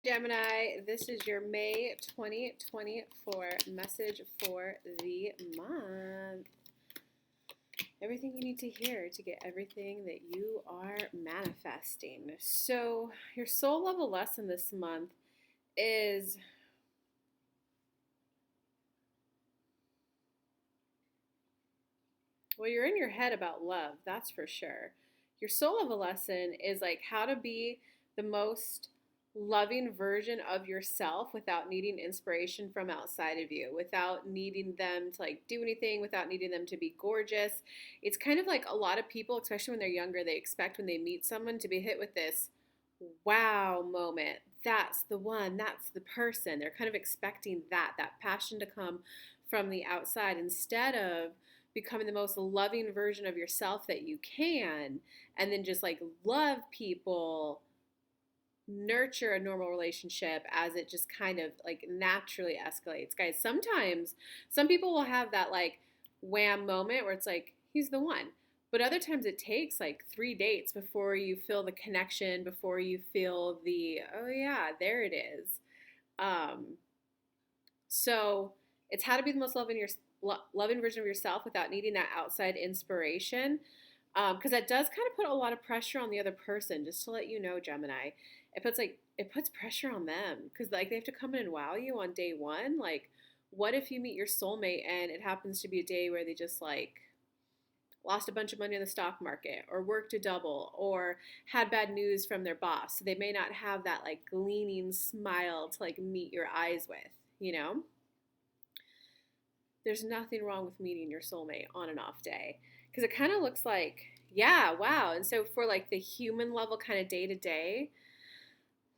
Gemini, this is your May 2024 message for the month. Everything you need to hear to get everything that you are manifesting. So, your soul level lesson this month is well, you're in your head about love, that's for sure. Your soul level lesson is like how to be the most loving version of yourself without needing inspiration from outside of you, without needing them to like do anything, without needing them to be gorgeous. It's kind of like a lot of people, especially when they're younger, they expect when they meet someone to be hit with this wow moment. That's the one, that's the person. They're kind of expecting that passion to come from the outside instead of becoming the most loving version of yourself that you can, and then just like love people, nurture a normal relationship as it just kind of like naturally escalates. Guys, sometimes some people will have that like wham moment where it's like, he's the one. But other times it takes like 3 dates before you feel the connection, before you feel the, oh yeah, there it is. Um, so it's how to be the most loving version of yourself without needing that outside inspiration. Because that does kind of put a lot of pressure on the other person. Just to let you know, Gemini, it puts pressure on them because like they have to come in and wow you on day one. Like, what if you meet your soulmate and it happens to be a day where they just like lost a bunch of money in the stock market or worked a double or had bad news from their boss? So they may not have that like gleaming smile to like meet your eyes with, you know? There's nothing wrong with meeting your soulmate on an off day because it kind of looks like, yeah, wow. And so for like the human level kind of day to day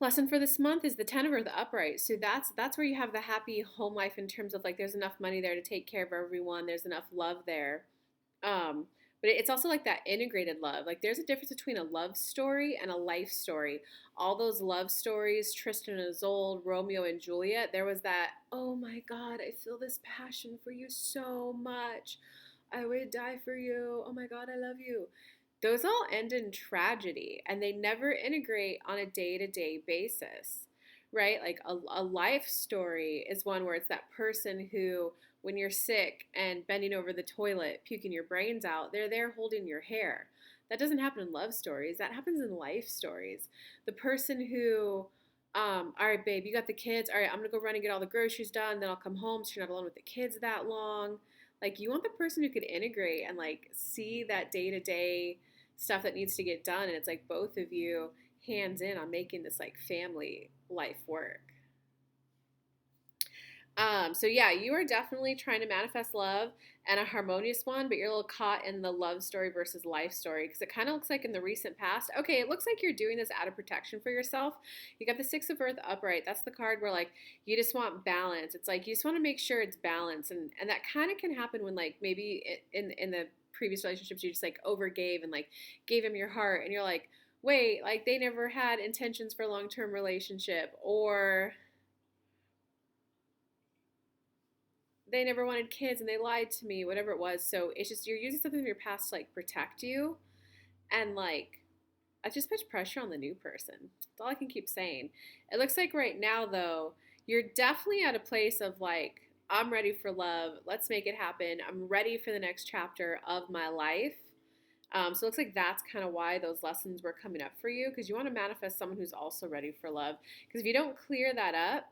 lesson for this month is the 10 of Earth upright. So that's where you have the happy home life in terms of like there's enough money there to take care of everyone. There's enough love there. Um, but it's also like that integrated love. Like there's a difference between a love story and a life story. All those love stories, Tristan and Isolde, Romeo and Juliet, there was that, oh my God, I feel this passion for you so much. I would die for you. Oh my God, I love you. Those all end in tragedy and they never integrate on a day to day basis, right? Like a life story is one where it's that person who, when you're sick and bending over the toilet, puking your brains out, they're there holding your hair. That doesn't happen in love stories. That happens in life stories. The person who, all right, babe, you got the kids. All right, I'm going to go run and get all the groceries done. Then I'll come home so you're not alone with the kids that long. Like, you want the person who could integrate and, like, see that day-to-day stuff that needs to get done. And it's like both of you hands in on making this, like, family life work. So yeah, you are definitely trying to manifest love and a harmonious one, but you're a little caught in the love story versus life story because it kind of looks like in the recent past, okay, it looks like you're doing this out of protection for yourself. You got the Six of Earth upright. That's the card where like you just want balance. It's like you just want to make sure it's balanced, and that kind of can happen when like maybe in the previous relationships you just like overgave and like gave him your heart, and you're like, wait, like they never had intentions for a long-term relationship, or they never wanted kids and they lied to me, whatever it was. So it's just you're using something from your past to like protect you, and like it just puts pressure on the new person. That's all I can keep saying. It looks like right now though, you're definitely at a place of like, I'm ready for love. Let's make it happen. I'm ready for the next chapter of my life. So it looks like that's kind of why those lessons were coming up for you, because you want to manifest someone who's also ready for love. Because if you don't clear that up,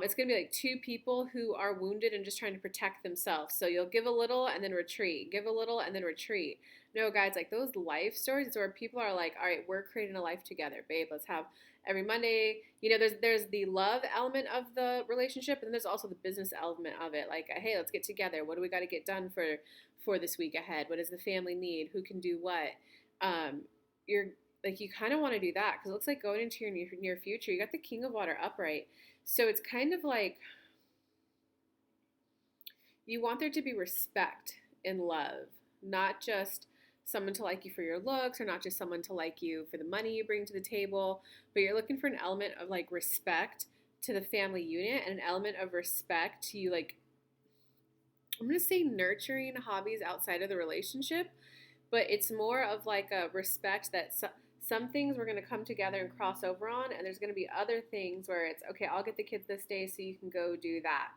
it's going to be like two people who are wounded and just trying to protect themselves. So you'll give a little and then retreat, give a little and then retreat. No, guys, like those life stories where people are like, all right, we're creating a life together, babe. Let's have every Monday. You know, there's the love element of the relationship, and then there's also the business element of it. Like, hey, let's get together. What do we got to get done for this week ahead? What does the family need? Who can do what? You're like, you kind of want to do that because it looks like going into your near future, you got the King of Water upright. So it's kind of like you want there to be respect in love, not just someone to like you for your looks, or not just someone to like you for the money you bring to the table, but you're looking for an element of like respect to the family unit and an element of respect to you, like, I'm going to say nurturing hobbies outside of the relationship, but it's more of like a respect that Some things we're going to come together and cross over on, and there's going to be other things where it's okay, I'll get the kids this day so you can go do that.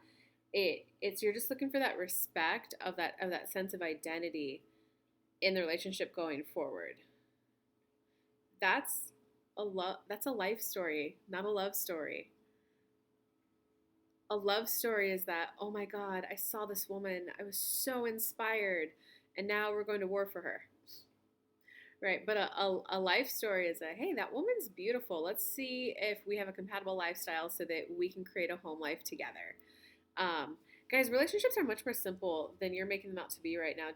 It's you're just looking for that respect of that sense of identity in the relationship going forward. That's that's a life story, not a love story. A love story is that, oh my God, I saw this woman, I was so inspired, and now we're going to war for her. Right, but a life story is a, hey, that woman's beautiful. Let's see if we have a compatible lifestyle so that we can create a home life together. Um, Guys, relationships are much more simple than you're making them out to be right now,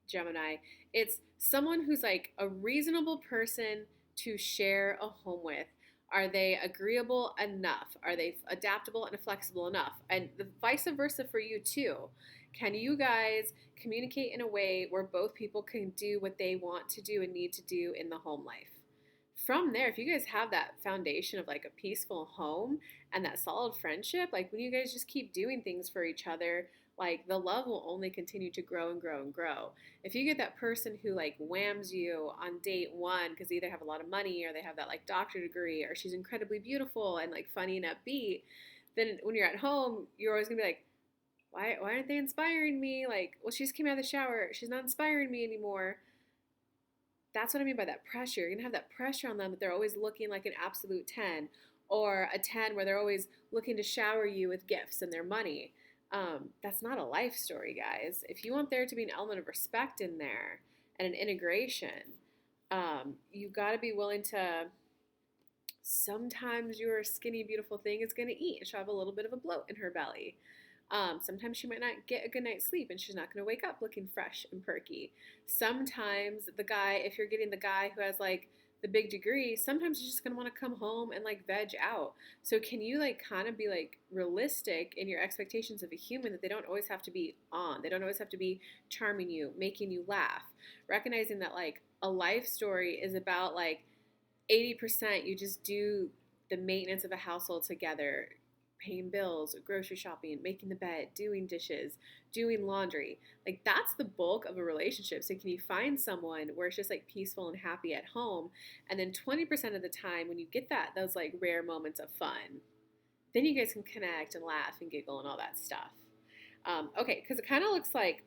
Gemini. It's someone who's like a reasonable person to share a home with. Are they agreeable enough? Are they adaptable and flexible enough? And the vice versa for you too. Can you guys communicate in a way where both people can do what they want to do and need to do in the home life? From there, if you guys have that foundation of like a peaceful home and that solid friendship, like when you guys just keep doing things for each other, like the love will only continue to grow and grow and grow. If you get that person who like whams you on date one because they either have a lot of money or they have that like doctorate degree or she's incredibly beautiful and like funny and upbeat, then when you're at home, you're always gonna be like, why aren't they inspiring me? Like, well, she just came out of the shower. She's not inspiring me anymore. That's what I mean by that pressure. You're going to have that pressure on them that they're always looking like an absolute 10 or a 10 where they're always looking to shower you with gifts and their money. That's not a life story, guys. If you want there to be an element of respect in there and an integration, you've got to be willing to. Sometimes your skinny, beautiful thing is going to eat and she'll have a little bit of a bloat in her belly. Sometimes she might not get a good night's sleep and she's not going to wake up looking fresh and perky. Sometimes the guy, if you're getting the guy who has like the big degree, sometimes he's just going to want to come home and like veg out. So can you like kind of be like realistic in your expectations of a human that they don't always have to be on. They don't always have to be charming you, making you laugh. Recognizing that like a life story is about like 80% you just do the maintenance of a household together, paying bills, grocery shopping, making the bed, doing dishes, doing laundry. Like that's the bulk of a relationship. So can you find someone where it's just like peaceful and happy at home? And then 20% of the time when you get those like rare moments of fun, then you guys can connect and laugh and giggle and all that stuff. Okay, because it kind of looks like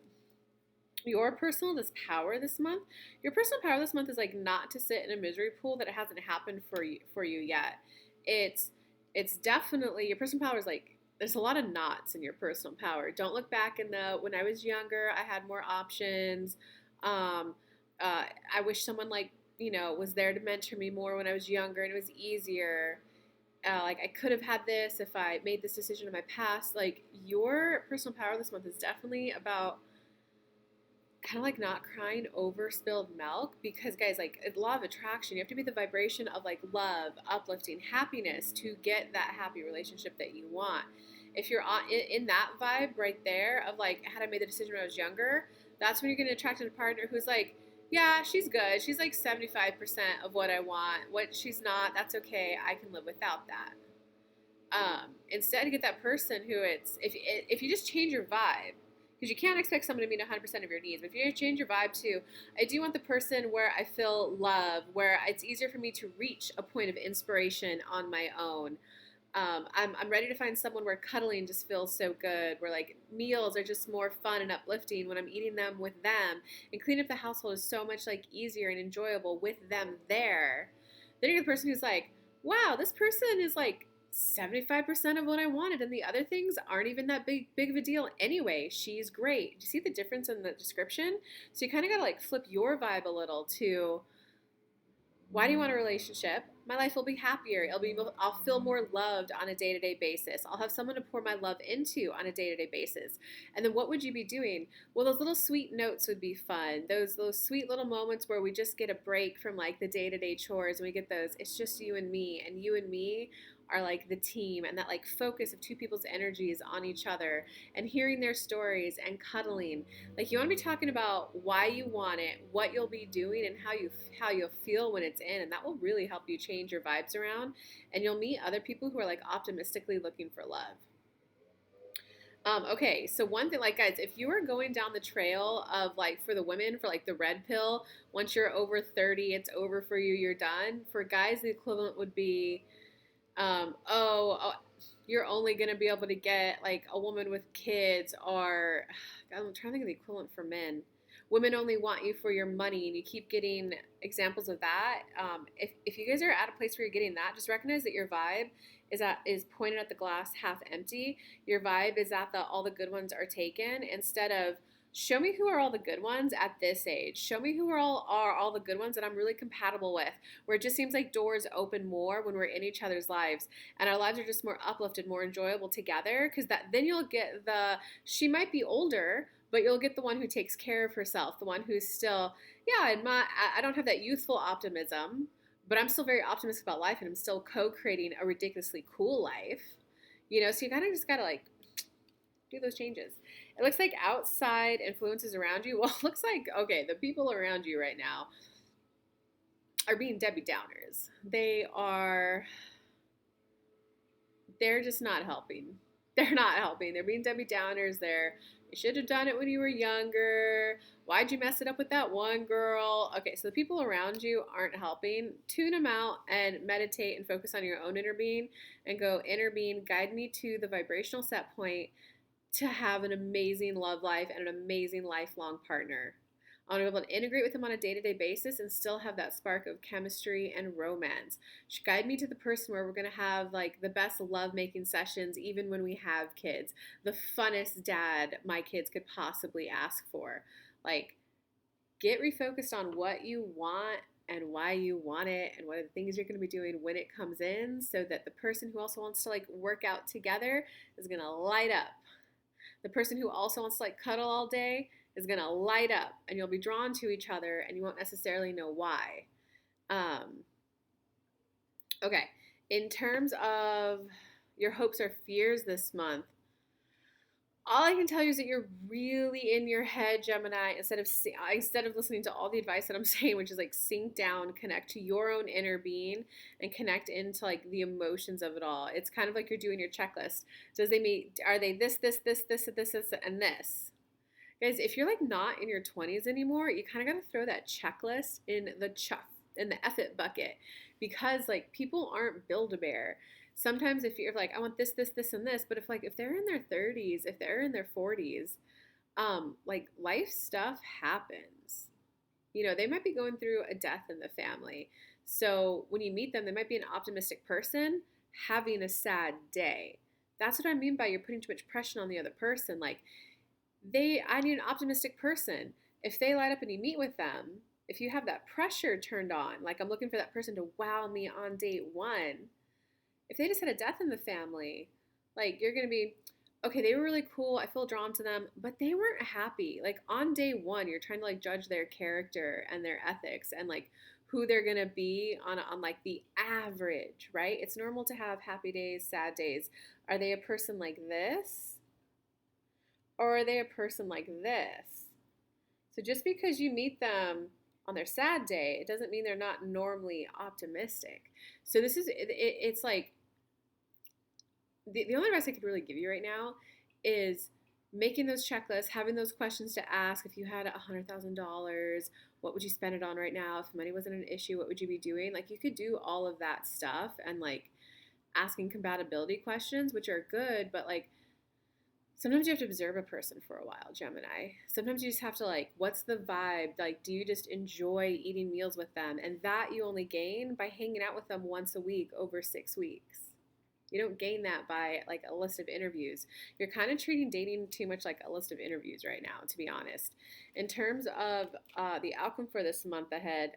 your personal power this month. Your personal power this month is like not to sit in a misery pool that it hasn't happened for you yet. It's definitely your personal power is like there's a lot of knots in your personal power. Don't look back in the when I was younger, I had more options. I wish someone like was there to mentor me more when I was younger and it was easier. Like I could have had this if I made this decision in my past. Like your personal power this month is definitely about kind of like not crying over spilled milk because guys, like law of attraction, you have to be the vibration of like love, uplifting, happiness to get that happy relationship that you want. If you're in that vibe right there of like had I made the decision when I was younger, that's when you're going to attract a partner who's like, yeah, she's good, she's like 75% of what I want. What she's not, that's okay, I can live without that. Instead you get that person who if you just change your vibe, because you can't expect someone to meet 100% of your needs. But if you change your vibe to, I do want the person where I feel love, where it's easier for me to reach a point of inspiration on my own. I'm ready to find someone where cuddling just feels so good, where like meals are just more fun and uplifting when I'm eating them with them, and cleaning up the household is so much like easier and enjoyable with them there. Then you're the person who's like, wow, this person is like 75% of what I wanted, and the other things aren't even that big of a deal anyway. She's great. Do you see the difference in the description? So you kind of got to like flip your vibe a little to, why do you want a relationship? My life will be happier. I'll feel more loved on a day-to-day basis. I'll have someone to pour my love into on a day-to-day basis. And then what would you be doing? Well, those little sweet notes would be fun. Those sweet little moments where we just get a break from like the day-to-day chores and we get those, it's just you and me, and you and me are like the team, and that like focus of two people's energies on each other and hearing their stories and cuddling. Like you want to be talking about why you want it, what you'll be doing, and how you'll feel when it's in, and that will really help you change your vibes around, and you'll meet other people who are like optimistically looking for love. Okay, so one thing, like guys, if you are going down the trail of like for the women, for like the red pill, once you're over 30, it's over for you, you're done. For guys, the equivalent would be, oh, you're only gonna be able to get like a woman with kids, or God, I'm trying to think of the equivalent for men. Women only want you for your money, and you keep getting examples of that. If you guys are at a place where you're getting that, just recognize that your vibe is pointed at the glass half empty. Your vibe is that all the good ones are taken, instead of show me who are all the good ones at this age. Show me who are all the good ones that I'm really compatible with, where it just seems like doors open more when we're in each other's lives, and our lives are just more uplifted, more enjoyable together, because that then you'll get she might be older, but you'll get the one who takes care of herself, the one who's still, yeah, I don't have that youthful optimism, but I'm still very optimistic about life, and I'm still co-creating a ridiculously cool life. So you kind of just gotta like do those changes. It looks like outside influences around you. Well, it looks like, okay, the people around you right now are being Debbie Downers. They're just not helping. They're not helping. They're being Debbie Downers. You should have done it when you were younger. Why'd you mess it up with that one girl? Okay, so the people around you aren't helping. Tune them out and meditate and focus on your own inner being and go, inner being, guide me to the vibrational set point to have an amazing love life and an amazing lifelong partner. I want to be able to integrate with them on a day-to-day basis and still have that spark of chemistry and romance. Should guide me to the person where we're going to have like the best love-making sessions even when we have kids. The funnest dad my kids could possibly ask for. Like, get refocused on what you want and why you want it and what are the things you're going to be doing when it comes in, so that the person who also wants to like work out together is going to light up. The person who also wants to like cuddle all day is going to light up, and you'll be drawn to each other and you won't necessarily know why. Okay, in terms of your hopes or fears this month, all I can tell you is that you're really in your head, Gemini, instead of listening to all the advice that I'm saying, which is like sink down, connect to your own inner being, and connect into like the emotions of it all. It's kind of like you're doing your checklist. Are they this, and this? Guys, if you're like not in your 20s anymore, you kind of got to throw that checklist in the F it bucket, because like people aren't Build-A-Bear. Sometimes if you're like, I want this, and this, but if they're in their 30s, if they're in their 40s, like life stuff happens. They might be going through a death in the family. So when you meet them, they might be an optimistic person having a sad day. That's what I mean by you're putting too much pressure on the other person. Like, I need an optimistic person. If they light up and you meet with them, if you have that pressure turned on, like I'm looking for that person to wow me on date one. If they just had a death in the family, like you're going to be, okay, they were really cool. I feel drawn to them, but they weren't happy. Like on day one, you're trying to like judge their character and their ethics and like who they're going to be on like the average, right? It's normal to have happy days, sad days. Are they a person like this? Or are they a person like this? So just because you meet them on their sad day, it doesn't mean they're not normally optimistic. So it's like, the only advice I could really give you right now is making those checklists, having those questions to ask. If you had $100,000, what would you spend it on right now? If money wasn't an issue, what would you be doing? Like you could do all of that stuff and like asking compatibility questions, which are good, but like sometimes you have to observe a person for a while, Gemini. Sometimes you just have to like, what's the vibe? Like, do you just enjoy eating meals with them? And that you only gain by hanging out with them once a week over 6 weeks. You don't gain that by like a list of interviews. You're kind of treating dating too much like a list of interviews right now, to be honest. In terms of the outcome for this month ahead,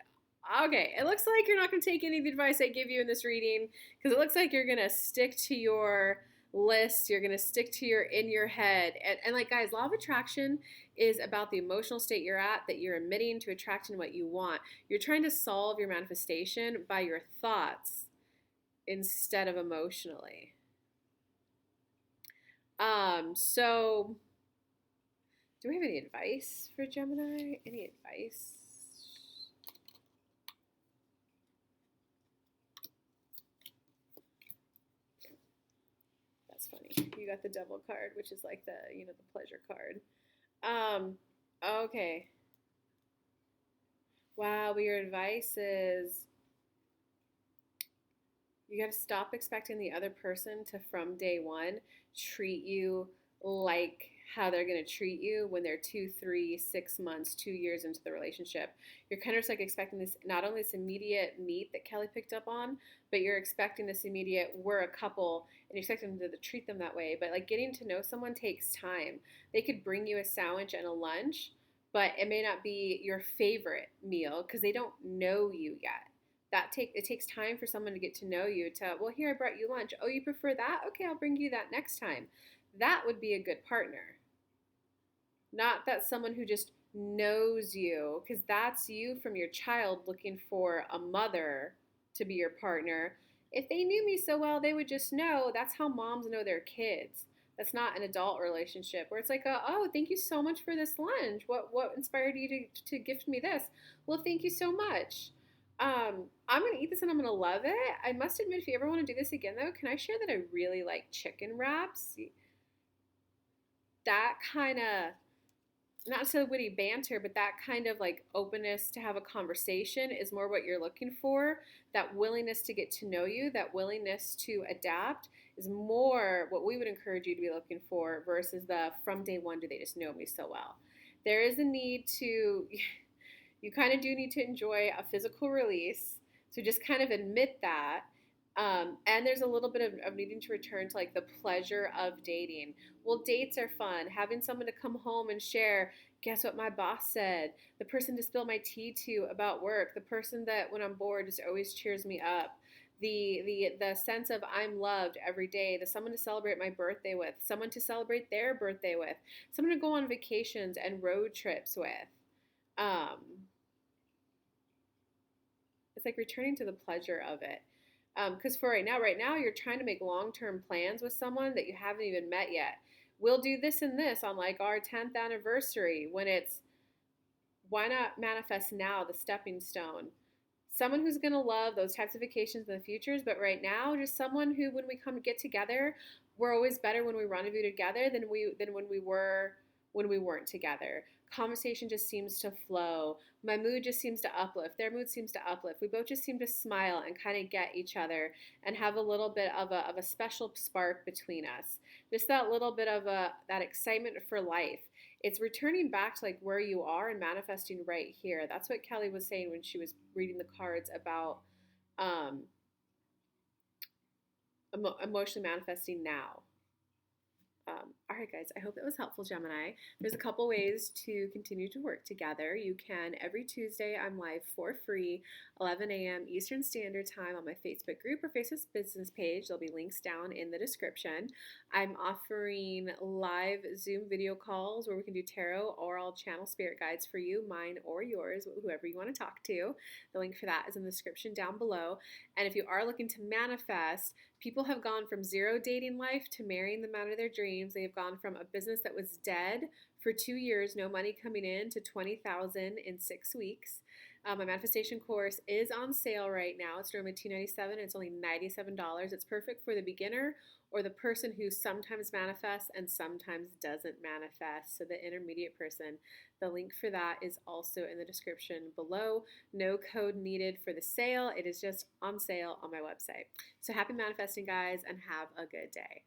okay, it looks like you're not going to take any of the advice I give you in this reading, because it looks like you're going to stick to your list. You're going to stick to your in your head. And like, guys, law of attraction is about the emotional state you're at, that you're emitting to attracting what you want. You're trying to solve your manifestation by your thoughts instead of emotionally. So do we have any advice for Gemini? Any advice? That's funny. You got the devil card, which is like the, the pleasure card. Okay. Wow, well, your advice is you got to stop expecting the other person to, from day one, treat you like how they're going to treat you when they're 2, 3, 6 months, 2 years into the relationship. You're kind of just like expecting this, not only this immediate meet that Kelly picked up on, but you're expecting this immediate, we're a couple, and you're expecting them to treat them that way. But like getting to know someone takes time. They could bring you a sandwich and a lunch, but it may not be your favorite meal because they don't know you yet. It takes time for someone to get to know you. To, well, here, I brought you lunch. Oh, you prefer that? Okay, I'll bring you that next time. That would be a good partner. Not that someone who just knows you, because that's you from your child looking for a mother to be your partner. If they knew me so well, they would just know. That's how moms know their kids. That's not an adult relationship where it's like, oh, thank you so much for this lunch. What inspired you to gift me this? Well, thank you so much. I'm gonna eat this and I'm gonna love it. I must admit, if you ever want to do this again, though, can I share that I really like chicken wraps? That kind of, not so witty banter, but that kind of like openness to have a conversation is more what you're looking for. That willingness to get to know you, that willingness to adapt is more what we would encourage you to be looking for versus the from day one, do they just know me so well? There is a need to, you kind of do need to enjoy a physical release. So just kind of admit that. And there's a little bit of needing to return to like the pleasure of dating. Well, dates are fun. Having someone to come home and share, guess what my boss said? The person to spill my tea to about work. The person that when I'm bored just always cheers me up. The sense of I'm loved every day. The someone to celebrate my birthday with. Someone to celebrate their birthday with. Someone to go on vacations and road trips with. It's like returning to the pleasure of it. Because for right now you're trying to make long-term plans with someone that you haven't even met yet. We'll do this and this on like our 10th anniversary when it's, why not manifest now, the stepping stone? Someone who's going to love those types of vacations in the futures, but right now, just someone who, when we come to get together, we're always better when we rendezvous together than when we weren't together. Conversation just seems to flow. My mood just seems to uplift. Their mood seems to uplift. We both just seem to smile and kind of get each other and have a little bit of a special spark between us. Just that little bit of that excitement for life. It's returning back to like where you are and manifesting right here. That's what Kelly was saying when she was reading the cards about emotionally manifesting now. All right, guys, I hope that was helpful, Gemini. There's a couple ways to continue to work together. You can, every Tuesday, I'm live for free, 11 a.m. Eastern Standard Time on my Facebook group or Facebook business page. There'll be links down in the description. I'm offering live Zoom video calls where we can do tarot, or I'll channel spirit guides for you, mine or yours, whoever you want to talk to. The link for that is in the description down below. And if you are looking to manifest, people have gone from zero dating life to marrying the man of their dreams. They have gone from a business that was dead for 2 years, no money coming in, to $20,000 in 6 weeks. My manifestation course is on sale right now. It's normally $297. It's only $97. It's perfect for the beginner or the person who sometimes manifests and sometimes doesn't manifest. So the intermediate person. The link for that is also in the description below. No code needed for the sale. It is just on sale on my website. So happy manifesting, guys, and have a good day.